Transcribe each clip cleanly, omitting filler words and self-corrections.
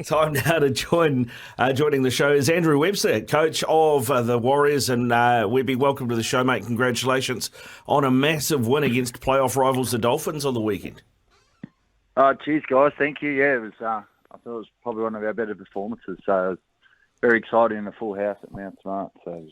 Time now to joining the show is Andrew Webster, coach of the Warriors, and Webby, welcome to the show, mate. Congratulations on a massive win against playoff rivals, the Dolphins, on the weekend. Cheers, guys. Thank you. Yeah, it was. I thought it was probably one of our better performances. So it was very exciting in a full house at Mount Smart. So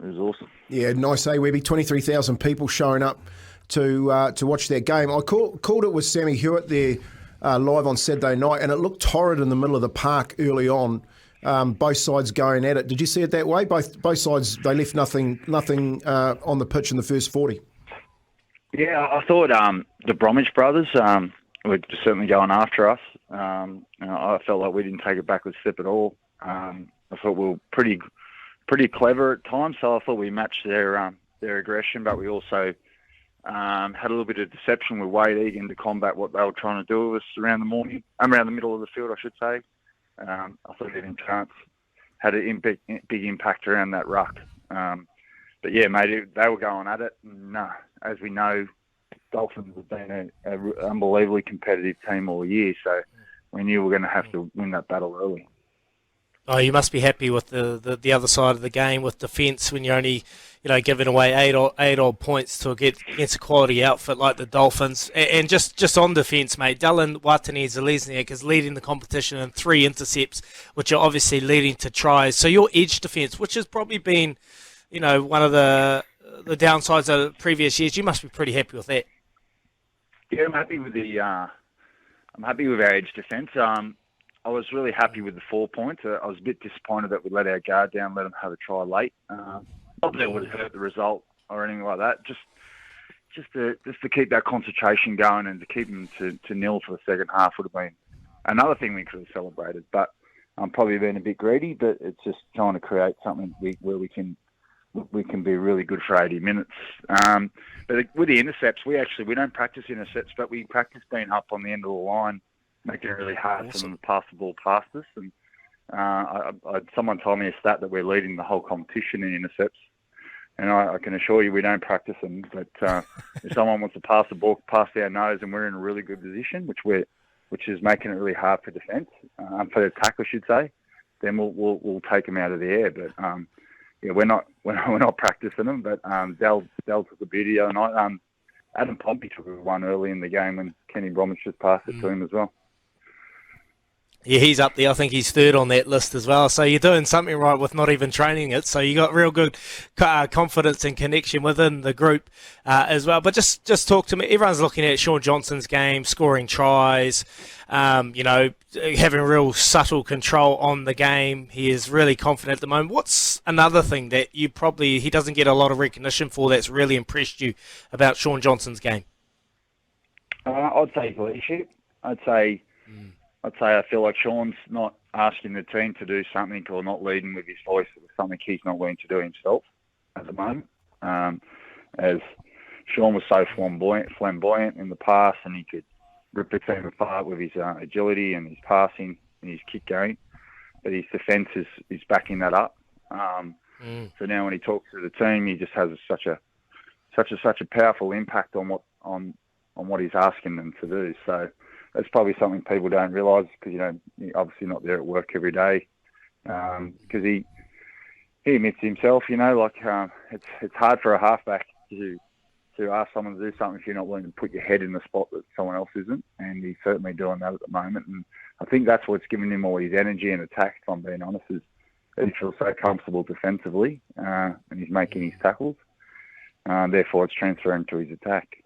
it was awesome. Yeah, nice, Webby. 23,000 people showing up to watch that game. I called it with Sammy Hewitt there. Live on Saturday night, and it looked torrid in the middle of the park early on. Both sides going at it. Did you see it that way? Both sides, they left nothing on the pitch in the first 40. Yeah, I thought the Bromwich brothers were certainly going after us. I felt like we didn't take a backward step at all. I thought we were pretty clever at times, so I thought we matched their aggression, but we also had a little bit of deception with Wade Egan to combat what they were trying to do with us around the middle of the field, I should say. I thought Evan Chance had a big impact around that ruck. But yeah, mate, they were going at it. And, as we know, Dolphins have been an unbelievably competitive team all year, so we knew we were going to have to win that battle early. Oh, you must be happy with the other side of the game with defence when you're only, giving away eight odd points to get against a quality outfit like the Dolphins. And just on defence, mate, Dylan Watene-Zelezniak is leading the competition in 3 intercepts, which are obviously leading to tries. So your edge defence, which has probably been, one of the downsides of previous years, you must be pretty happy with that. Yeah, I'm happy with our edge defence. I was really happy with the 4 points. I was a bit disappointed that we let our guard down, let them have a try late. Not that it would have hurt the result or anything like that. Just to keep that concentration going and to keep them to nil for the second half would have been another thing we could have celebrated. But I'm probably being a bit greedy, but it's just trying to create something where we can be really good for 80 minutes. But with the intercepts, we don't practice intercepts, but we practice being up on the end of the line, making it really hard for them to pass the ball past us. And someone told me a stat that we're leading the whole competition in intercepts. And I can assure you we don't practice them. But if someone wants to pass the ball past our nose and we're in a really good position, which is making it really hard for defence, for the attack, I should say, then we'll take them out of the air. But yeah, we're not practicing them. But Dell took the beauty the other night. Adam Pompey took one early in the game when Kenny Bromwich just passed it to him as well. Yeah, he's up there. I think he's third on that list as well. So you're doing something right with not even training it. So you got real good confidence and connection within the group as well. But just talk to me. Everyone's looking at Shaun Johnson's game, scoring tries, having real subtle control on the game. He is really confident at the moment. What's another thing that he doesn't get a lot of recognition for that's really impressed you about Shaun Johnson's game? I'd say leadership. I'd say I feel like Shaun's not asking the team to do something or not leading with his voice or something he's not willing to do himself at the moment. As Shaun was so flamboyant in the past, and he could rip the team apart with his agility and his passing and his kick game. But his defence is backing that up. So now when he talks to the team, he just has such a powerful impact on what he's asking them to do. So that's probably something people don't realise because, you're obviously not there at work every day. Because he admits himself, it's hard for a halfback to ask someone to do something if you're not willing to put your head in the spot that someone else isn't. And he's certainly doing that at the moment. And I think that's what's giving him all his energy and attack, if I'm being honest, is that he feels so comfortable defensively and he's making his tackles. Therefore, it's transferring to his attack.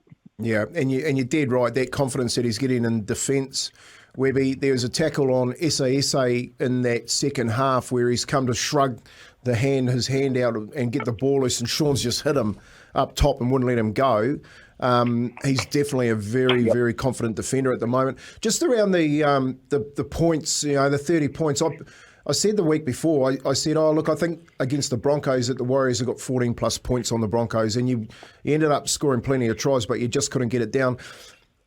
Yeah, and you're dead right. That confidence that he's getting in defence, Webby, there was a tackle on SASA in that second half where he's come to shrug his hand out and get the ball loose, and Shaun's just hit him up top and wouldn't let him go. He's definitely a very, very confident defender at the moment. Just around the points, the 30 points. I said the week before, I said, I think against the Broncos that the Warriors have got 14 plus points on the Broncos, and you ended up scoring plenty of tries, but you just couldn't get it down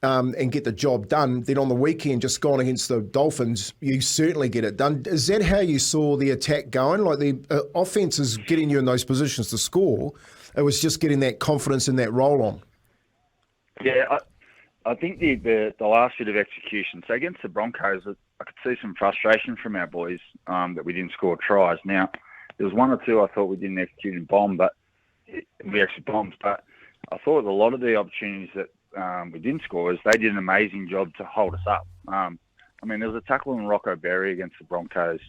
and get the job done. Then on the weekend, just gone against the Dolphins, you certainly get it done. Is that how you saw the attack going? Like the offense is getting you in those positions to score. It was just getting that confidence in that roll on. Yeah, I think the last bit of execution. So against the Broncos, I could see some frustration from our boys that we didn't score tries. Now, there was one or two I thought we didn't execute and bomb, but we actually bombed. But I thought a lot of the opportunities that we didn't score is they did an amazing job to hold us up. There was a tackle on Rocco Berry against the Broncos,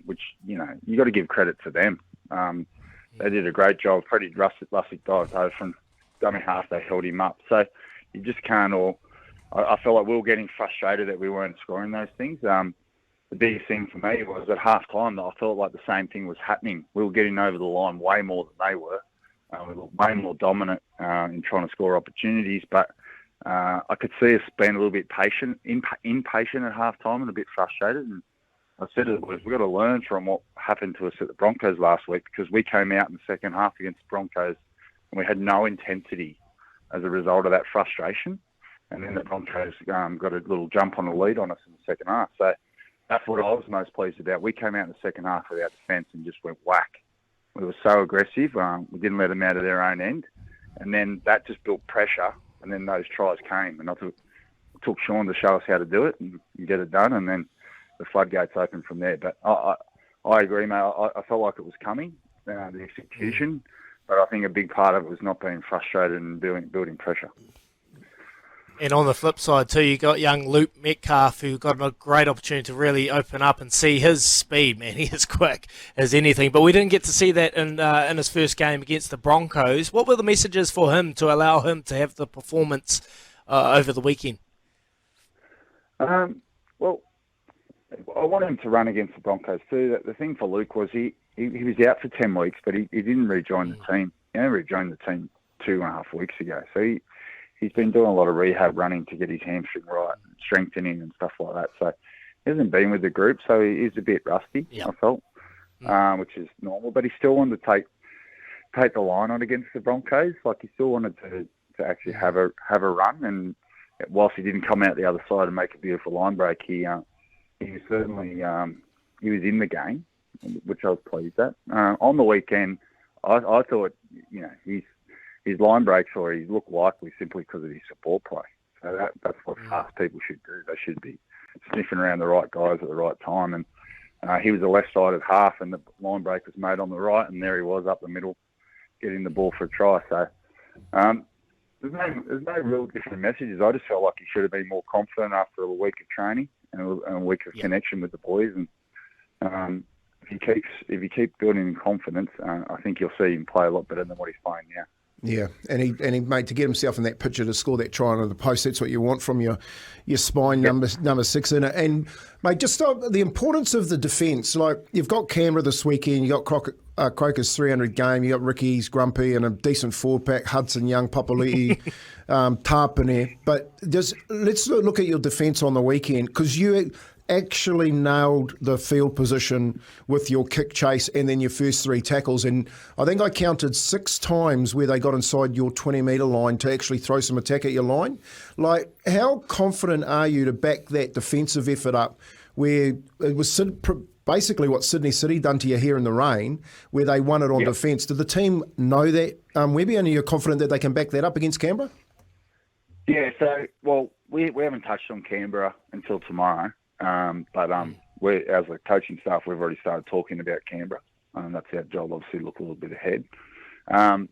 which, you got to give credit to them. They did a great job. Freddie Lussick dived over from dummy half. They held him up. So you just can't all... I felt like we were getting frustrated that we weren't scoring those things. The biggest thing for me was at half-time that I felt like the same thing was happening. We were getting over the line way more than they were. We were way more dominant in trying to score opportunities, but I could see us being a little bit impatient at half-time and a bit frustrated. And I said to the boys, we've got to learn from what happened to us at the Broncos last week, because we came out in the second half against the Broncos and we had no intensity as a result of that frustration. And then the Broncos got a little jump on the lead on us in the second half. So that's what I was most pleased about. We came out in the second half with our defence and just went whack. We were so aggressive. We didn't let them out of their own end. And then that just built pressure. And then those tries came. And I took Shaun to show us how to do it and get it done. And then the floodgates opened from there. But I agree, mate. I felt like it was coming, the execution. But I think a big part of it was not being frustrated and building pressure. And on the flip side too, you got young Luke Metcalfe, who got a great opportunity to really open up and see his speed. Man, he is quick as anything. But we didn't get to see that in his first game against the Broncos. What were the messages for him to allow him to have the performance over the weekend? Well, I wanted him to run against the Broncos too. The thing for Luke was he was out for 10 weeks, but he didn't rejoin the team. He only rejoined the team 2.5 weeks ago. So he's been doing a lot of rehab running to get his hamstring right, strengthening and stuff like that. So he hasn't been with the group, so he is a bit rusty, I felt, which is normal. But he still wanted to take the line on against the Broncos. Like, he still wanted to actually have a run. And whilst he didn't come out the other side and make a beautiful line break, he was certainly he was in the game, which I was pleased at. On the weekend, I thought, his line breaks or his look likely simply because of his support play. So that's what fast people should do. They should be sniffing around the right guys at the right time. And he was the left-sided half, and the line break was made on the right, and there he was up the middle, getting the ball for a try. So there's no real different messages. I just felt like he should have been more confident after a week of training and a week of connection with the boys. And if he keeps building confidence, I think you'll see him play a lot better than what he's playing now. Yeah, and he made to get himself in that picture to score that try on the post. That's what you want from your spine number 6 in it. And mate, just the importance of the defence. Like, you've got Canberra this weekend, you got Croker's 300 game, you got Ricky's Grumpy and a decent forward pack, Hudson, Young, Papali'i, Tarpane. But let's look at your defence on the weekend, because you actually nailed the field position with your kick chase and then your first 3 tackles. And I think I counted 6 times where they got inside your 20-metre line to actually throw some attack at your line. Like, how confident are you to back that defensive effort up, where it was basically what Sydney City done to you here in the rain, where they won it on defence? Did the team know that, Webby, and are you confident that they can back that up against Canberra? Yeah, so, we haven't touched on Canberra until tomorrow. But as a coaching staff, we've already started talking about Canberra. That's our job, obviously, look a little bit ahead. I'm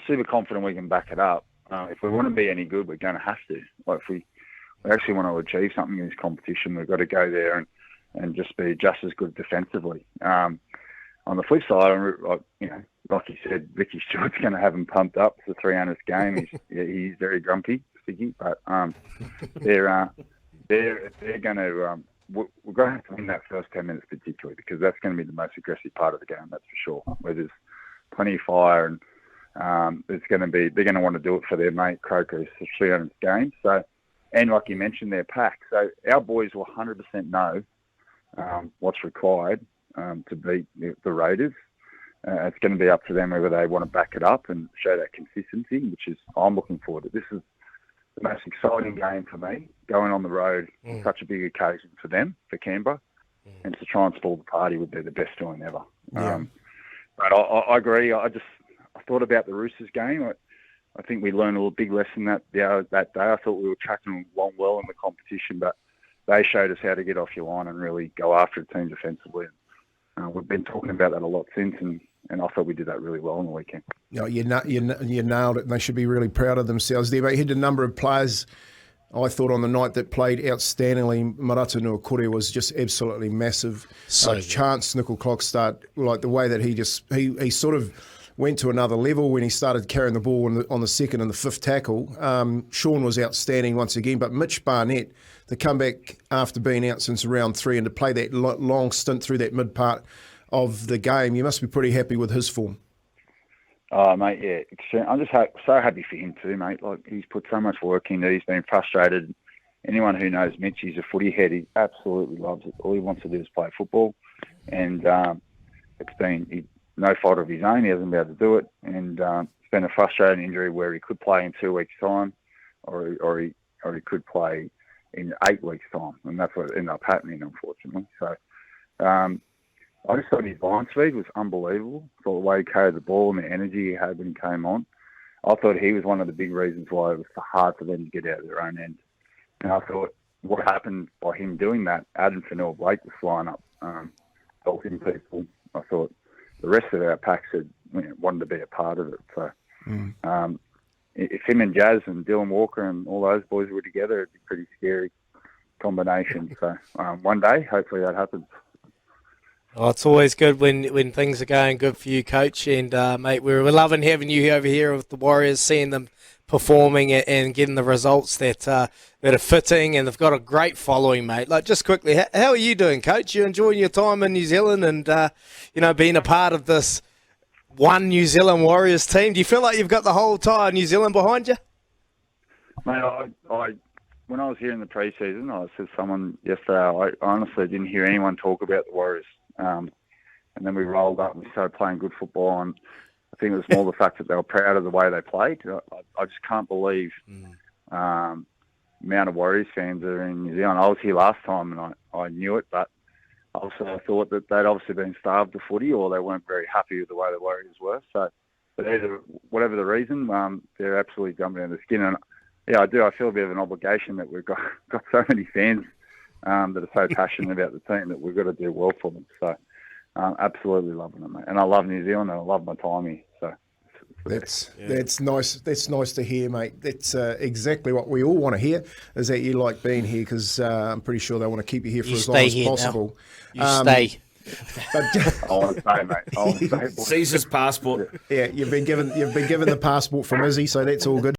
super confident we can back it up. If we want to be any good, we're going to have to. Like, if we actually want to achieve something in this competition, we've got to go there and just be just as good defensively. On the flip side, like you said, Ricky Stewart's going to have him pumped up. It's the 300th game. He's very grumpy, sticky, but they're going to. We're going to have to win that first 10 minutes particularly, because that's going to be the most aggressive part of the game. That's for sure. Where there's plenty of fire, and they're going to want to do it for their mate Croker's 300th game. So, and like you mentioned, their pack. So our boys will 100% know what's required to beat the Raiders. It's going to be up to them whether they want to back it up and show that consistency, which is I'm looking forward to. This is the most exciting game for me, going on the road, such a big occasion for them, for Canberra, and to try and spoil the party would be the best doing ever. Yeah. But I agree. I thought about the Roosters game. I think we learned a big lesson that day. I thought we were tracking along well in the competition, but they showed us how to get off your line and really go after the team defensively. We've been talking about that a lot since, and I thought we did that really well on the weekend. You nailed it, and they should be really proud of themselves there. But you had a number of players, I thought, on the night that played outstandingly. Marata Nuakure was just absolutely massive. Chance Nickel-Clockstart, like the way that he sort of went to another level when he started carrying the ball on the second and the fifth tackle. Shaun was outstanding once again, but Mitch Barnett, to come back after being out since round 3 and to play that long stint through that mid part of the game, you must be pretty happy with his form. Oh, mate, yeah. I'm just so happy for him too, mate. Like, he's put so much work into it. He's been frustrated. Anyone who knows Mitch, he's a footy head. He absolutely loves it. All he wants to do is play football. And it's been no fault of his own. He hasn't been able to do it. And it's been a frustrating injury where he could play in 2 weeks' time or he could play in 8 weeks' time. And that's what ended up happening, unfortunately. So I just thought his line speed was unbelievable. I thought the way he carried the ball and the energy he had when he came on. I thought he was one of the big reasons why it was so hard for them to get out of their own end. And I thought what happened by him doing that, Adam Fanel-Blake was flying up, helping people. I thought the rest of our pack said, wanted to be a part of it. So if him and Jazz and Dylan Walker and all those boys were together, it'd be a pretty scary combination. So one day, hopefully that happens. Oh, it's always good when things are going good for you, Coach. And, mate, we're loving having you over here with the Warriors, seeing them performing and getting the results that are fitting, and they've got a great following, mate. Like, just quickly, how are you doing, Coach? You enjoying your time in New Zealand and, being a part of this one New Zealand Warriors team? Do you feel like you've got the whole entire New Zealand behind you? Mate, when I was here in the pre-season, I said to someone yesterday, I honestly didn't hear anyone talk about the Warriors. And then we rolled up and we started playing good football. And I think it was more the fact that they were proud of the way they played. I just can't believe the amount of Warriors fans that are in New Zealand. I was here last time and I knew it, but also I thought that they'd obviously been starved of footy or they weren't very happy with the way the Warriors were. So, but either, whatever the reason, they're absolutely jumping out of the skin. And yeah, I do. I feel a bit of an obligation that we've got so many fans that are so passionate about the team that we've got to do well for them. So absolutely loving it, mate. And I love New Zealand and I love my time here. So that's nice. That's nice to hear, mate. That's exactly what we all want to hear, is that you like being here, because I'm pretty sure they want to keep you here for as long as possible. You stay. I want to stay, mate. I want to stay. Caesar's passport. Yeah, you've been given the passport from Izzy, so that's all good.